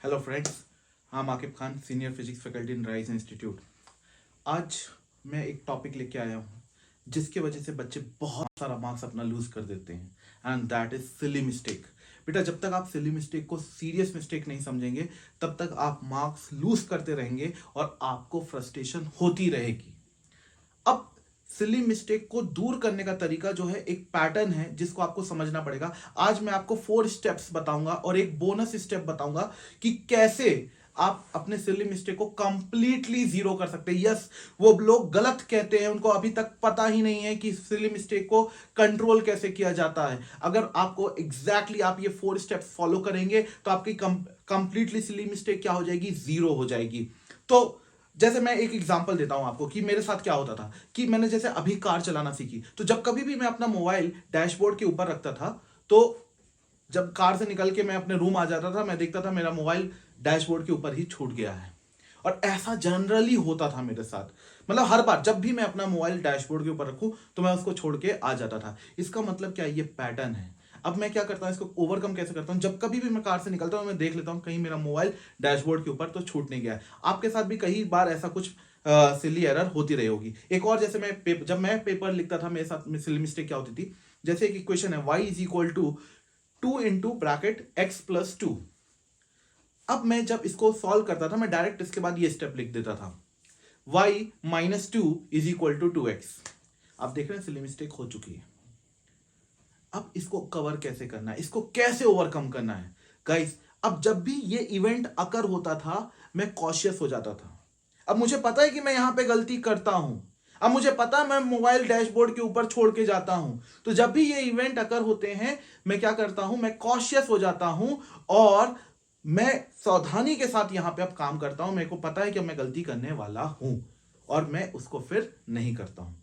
Hello friends, I'm Aqib Khan, senior physics faculty in rise institute. आज मैं एक टॉपिक लेके आया हूँ जिसकी वजह से बच्चे बहुत सारा मार्क्स अपना लूज कर देते हैं and that is silly mistake. बेटा, जब तक आप सिली मिस्टेक को सीरियस मिस्टेक नहीं समझेंगे तब तक आप मार्क्स लूज करते रहेंगे और आपको फ्रस्ट्रेशन होती रहेगी। अब सिली मिस्टेक को दूर करने का तरीका जो है एक पैटर्न है जिसको आपको समझना पड़ेगा। आज मैं आपको 4 स्टेप्स बताऊंगा और एक बोनस स्टेप बताऊंगा कि कैसे आप अपने सिली मिस्टेक को कंप्लीटली जीरो कर सकते हैं। यस, वो लोग गलत कहते हैं, उनको अभी तक पता ही नहीं है कि सिली मिस्टेक को कंट्रोल कैसे किया जाता है। अगर आपको एग्जैक्टली आप ये 4 स्टेप्स फॉलो करेंगे तो आपकी कंप्लीटली सिली मिस्टेक क्या हो जाएगी, जीरो हो जाएगी। तो जैसे मैं एक एग्जांपल देता हूं आपको कि मेरे साथ क्या होता था कि मैंने जैसे अभी कार चलाना सीखी, तो जब कभी भी मैं अपना मोबाइल डैशबोर्ड के ऊपर रखता था तो जब कार से निकल के मैं अपने रूम आ जाता था, मैं देखता था मेरा मोबाइल डैशबोर्ड के ऊपर ही छूट गया है। और ऐसा जनरली होता था मेरे साथ, मतलब हर बार जब भी मैं अपना मोबाइल डैशबोर्ड के ऊपर रखूं तो मैं उसको छोड़ के आ जाता था। इसका मतलब क्या है, ये पैटर्न है। अब मैं क्या करता हूं, इसको ओवरकम कैसे करता हूं, जब कभी भी मैं कार से निकलता हूं मैं देख लेता हूं कहीं मेरा मोबाइल डैशबोर्ड के ऊपर तो छूट नहीं गया है। आपके साथ भी कई बार ऐसा कुछ सिली एरर होती रही होगी। एक और, जैसे जब मैं पेपर लिखता था मेरे साथ में सिली मिस्टेक क्या होती थी, जैसे एक इक्वेशन है y is equal to 2 into bracket x plus 2। अब मैं जब इसको सॉल्व करता था मैं डायरेक्ट इसके बाद ये स्टेप लिख देता था, y minus 2 is equal to 2x। आप देख रहे हैं सिली मिस्टेक हो चुकी है। अब इसको कवर कैसे करना है, इसको कैसे ओवरकम करना है गाइस। अब जब भी ये इवेंट अकर होता था मैं कॉशियस हो जाता था। अब मुझे पता है कि मैं यहां पे गलती करता हूं, अब मुझे पता है मैं मोबाइल डैशबोर्ड के ऊपर छोड़ के जाता हूं। तो जब भी ये इवेंट अकर होते हैं मैं क्या करता हूं, मैं कॉशियस हो जाता हूं और मैं सावधानी के साथ यहां पे अब काम करता हूं। मेरे को पता है कि मैं गलती करने वाला हूं और मैं उसको फिर नहीं करता हूं।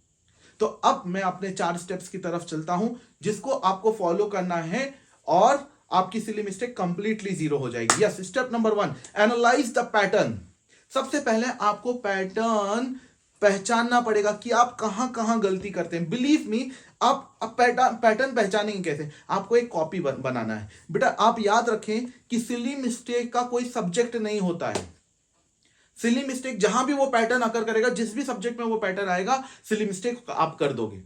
तो अब मैं अपने 4 स्टेप्स की तरफ चलता हूं जिसको आपको फॉलो करना है और आपकी सिली मिस्टेक कंप्लीटली जीरो हो जाएगी। Yes, step number 1, analyse the pattern. सबसे पहले आपको पैटर्न पहचानना पड़ेगा कि आप कहां कहां गलती करते हैं। बिलीव मी, आप पैटर्न पहचानेंगे कैसे, आपको एक कॉपी बनाना है। बेटा आप याद रखें कि सिली मिस्टेक का कोई सब्जेक्ट नहीं होता है। सिली मिस्टेक जहां भी वो पैटर्न आकर करेगा, जिस भी सब्जेक्ट में वो पैटर्न आएगा, सिली मिस्टेक आप कर दोगे।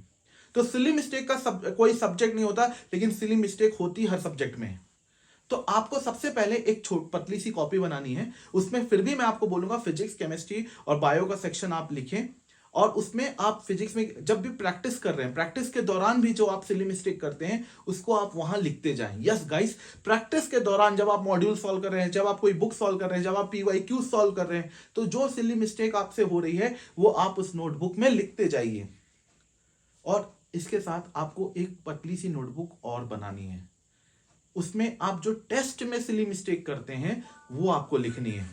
तो सिली मिस्टेक का कोई सब्जेक्ट नहीं होता, लेकिन सिली मिस्टेक होती हर सब्जेक्ट में। तो आपको सबसे पहले एक पतली सी कॉपी बनानी है। उसमें फिर भी मैं आपको बोलूंगा फिजिक्स, केमिस्ट्री और बायो का सेक्शन आप लिखें और उसमें आप फिजिक्स में जब भी प्रैक्टिस कर रहे हैं, प्रैक्टिस के दौरान भी जो आप सिली मिस्टेक करते हैं उसको आप वहां लिखते जाएं। यस गाइस, प्रैक्टिस के दौरान जब आप मॉड्यूल सॉल्व कर रहे हैं, जब आप कोई बुक सॉल्व कर रहे हैं, जब आप पीवाईक्यू सॉल्व कर रहे हैं, तो जो सिली मिस्टेक आपसे हो रही है वो आप उस नोटबुक में लिखते जाइए। और इसके साथ आपको एक पतली सी नोटबुक और बनानी है, उसमें आप जो टेस्ट में सिली मिस्टेक करते हैं वो आपको लिखनी है।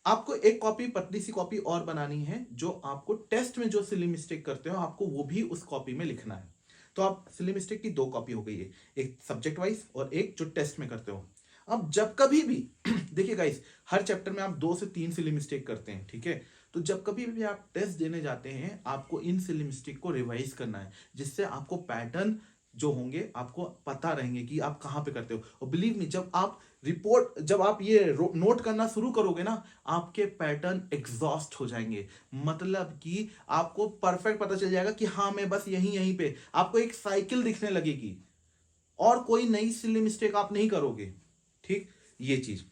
आपको एक कॉपी, पतली सी कॉपी और बनानी है जो आपको टेस्ट में जो सिली मिस्टेक करते हो आपको वो भी उस कॉपी में लिखना है। तो आप सिली मिस्टेक की 2 कॉपी हो गई है, एक सब्जेक्ट वाइज और एक जो टेस्ट में करते हो। अब जब कभी भी देखिए गाइस, हर चैप्टर में आप 2 से 3 सिली मिस्टेक करते हैं, ठीक है। तो जब कभी भी आप टेस्ट देने जाते हैं आपको इन सिली मिस्टेक को रिवाइज करना है, जिससे आपको पैटर्न जो होंगे आपको पता रहेंगे कि आप कहां पे करते हो। और बिलीव मी, जब आप ये नोट करना शुरू करोगे ना, आपके पैटर्न एग्जॉस्ट हो जाएंगे। मतलब कि आपको परफेक्ट पता चल जाएगा कि हाँ मैं बस यहीं यहीं पे, आपको एक साइकिल दिखने लगेगी और कोई नई सिली मिस्टेक आप नहीं करोगे। ठीक, ये चीज।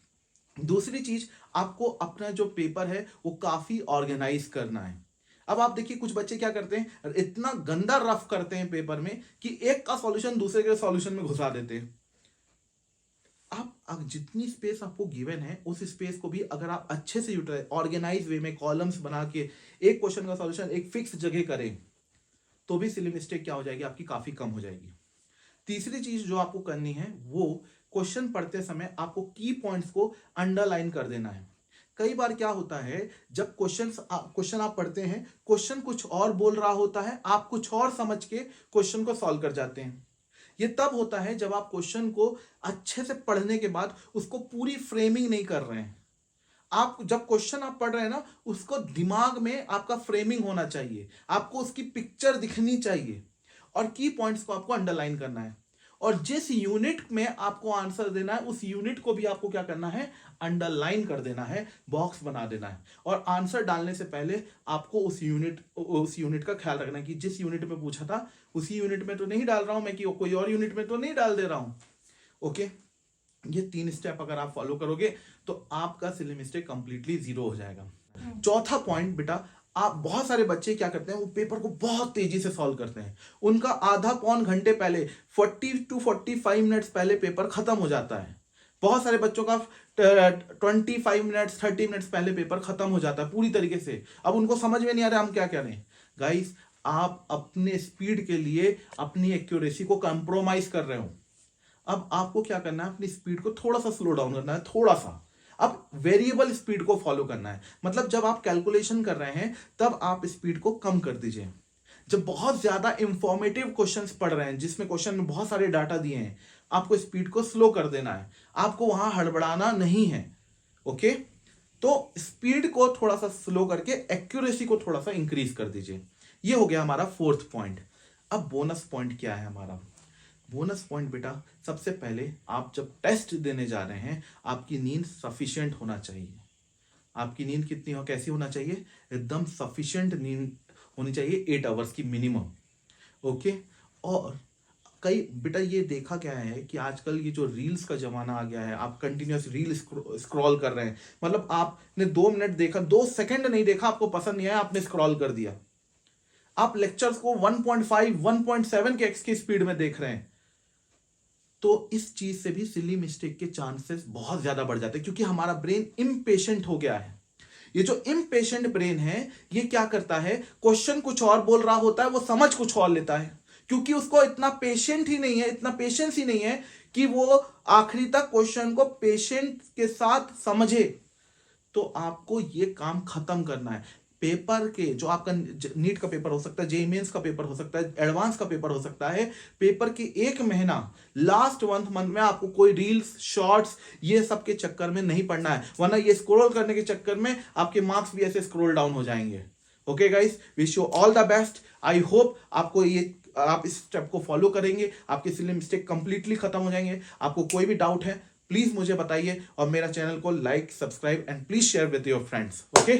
दूसरी चीज, आपको अपना जो पेपर है वो काफी ऑर्गेनाइज करना है। अब आप देखिए कुछ बच्चे क्या करते हैं, इतना गंदा रफ करते हैं पेपर में कि एक का सॉल्यूशन दूसरे के सॉल्यूशन में घुसा देते हैं। आप जितनी स्पेस आपको गिवन है उस स्पेस को भी अगर आप अच्छे से यूटिलाइज, ऑर्गेनाइज वे में कॉलम्स बना के एक क्वेश्चन का सॉल्यूशन एक फिक्स जगह करें तो भी सिली मिस्टेक क्या हो जाएगी, आपकी काफी कम हो जाएगी। तीसरी चीज जो आपको करनी है वो क्वेश्चन पढ़ते समय आपको की पॉइंट्स को अंडरलाइन कर देना है। कई बार क्या होता है, जब क्वेश्चन आप पढ़ते हैं, क्वेश्चन कुछ और बोल रहा होता है, आप कुछ और समझ के क्वेश्चन को सॉल्व कर जाते हैं। ये तब होता है जब आप क्वेश्चन को अच्छे से पढ़ने के बाद उसको पूरी फ्रेमिंग नहीं कर रहे हैं। आप जब क्वेश्चन आप पढ़ रहे हैं ना, उसको दिमाग में आपका फ्रेमिंग होना चाहिए, आपको उसकी पिक्चर दिखनी चाहिए और की पॉइंट्स को आपको अंडरलाइन करना है। और जिस यूनिट में आपको आंसर देना है उस यूनिट को भी आपको क्या करना है, अंडरलाइन कर देना है, बॉक्स बना देना है। और आंसर डालने से पहले आपको उस यूनिट का ख्याल रखना है कि जिस यूनिट में पूछा था उसी यूनिट में तो नहीं डाल रहा हूं मैं, कि कोई और यूनिट में तो नहीं डाल दे रहा हूं। ओके, ये 3 स्टेप अगर आप फॉलो करोगे तो आपका सिली मिस्टेक कंप्लीटली जीरो हो जाएगा। चौथा पॉइंट बेटा, आप बहुत सारे बच्चे क्या करते हैं, वो पेपर को बहुत तेजी से सॉल्व करते हैं। उनका आधा पौन घंटे पहले 40 to 45 मिनट्स पहले पेपर खत्म हो जाता है। बहुत सारे बच्चों का 25 मिनट्स 30 मिनट्स पहले पेपर खत्म हो जाता है पूरी तरीके से। अब उनको समझ में नहीं आ रहा हम क्या करें। गाइस, आप अपने स्पीड के लिए अपनी एक्यूरेसी को कंप्रोमाइज कर रहे हो। अब आपको क्या करना है, अपनी स्पीड को थोड़ा सा स्लो डाउन करना है, थोड़ा सा। अब वेरिएबल स्पीड को फॉलो करना है, मतलब जब आप कैलकुलेशन कर रहे हैं तब आप स्पीड को कम कर दीजिए। जब बहुत ज्यादा इंफॉर्मेटिव क्वेश्चंस पढ़ रहे हैं जिसमें क्वेश्चन में बहुत सारे डाटा दिए हैं, आपको स्पीड को स्लो कर देना है, आपको वहां हड़बड़ाना नहीं है। ओके, तो स्पीड को थोड़ा सा स्लो करके एक्यूरेसी को थोड़ा सा इंक्रीज कर दीजिए। ये हो गया हमारा 4th पॉइंट। अब बोनस पॉइंट क्या है हमारा? बोनस पॉइंट बेटा, सबसे पहले आप जब टेस्ट देने जा रहे हैं आपकी नींद सफिशिएंट होना चाहिए। आपकी नींद कितनी हो, कैसी होना चाहिए? एकदम सफिशिएंट नींद होनी चाहिए, 8 आवर्स की मिनिमम। ओके, और कई बेटा ये देखा गया है कि आजकल ये जो रील्स का जमाना आ गया है, आप कंटिन्यूस रील स्क्रॉल कर रहे हैं, मतलब आपने 2 मिनट देखा, 2 सेकंड नहीं देखा, आपको पसंद नहीं आया, आपने स्क्रॉल कर दिया। आप लेक्चर्स को 1.5 1.7 के एक्स की स्पीड में देख रहे हैं, तो इस चीज से भी सिली मिस्टेक के चांसेस बहुत ज्यादा बढ़ जाते हैं, क्योंकि हमारा ब्रेन इम्पेशेंट हो गया है। ये जो इम्पेशेंट ब्रेन है, ये क्या करता है, क्वेश्चन कुछ और बोल रहा होता है, वो समझ कुछ और लेता है, क्योंकि उसको इतना पेशेंट ही नहीं है, इतना पेशेंस ही नहीं है कि वो आखिरी तक क्वेश्चन को पेशेंट के साथ समझे। तो आपको ये काम खत्म करना है। पेपर के जो आपका नीट का पेपर हो सकता है, जेईई मेंस का पेपर हो सकता है, एडवांस का पेपर हो सकता है, पेपर के 1 महीना लास्ट मंथ में आपको कोई रील्स शॉर्ट्स ये सब के चक्कर में नहीं पड़ना है, वरना ये स्क्रॉल करने के चक्कर में आपके मार्क्स भी ऐसे स्क्रॉल डाउन हो जाएंगे। Okay guys, wish you all the best. I hope आपको ये आप इस स्टेप को फॉलो करेंगे, आपके सिली मिस्टेक कंप्लीटली खत्म हो जाएंगे। आपको कोई भी डाउट है प्लीज मुझे बताइए, और मेरा चैनल को like, subscribe and please share with your friends. Okay.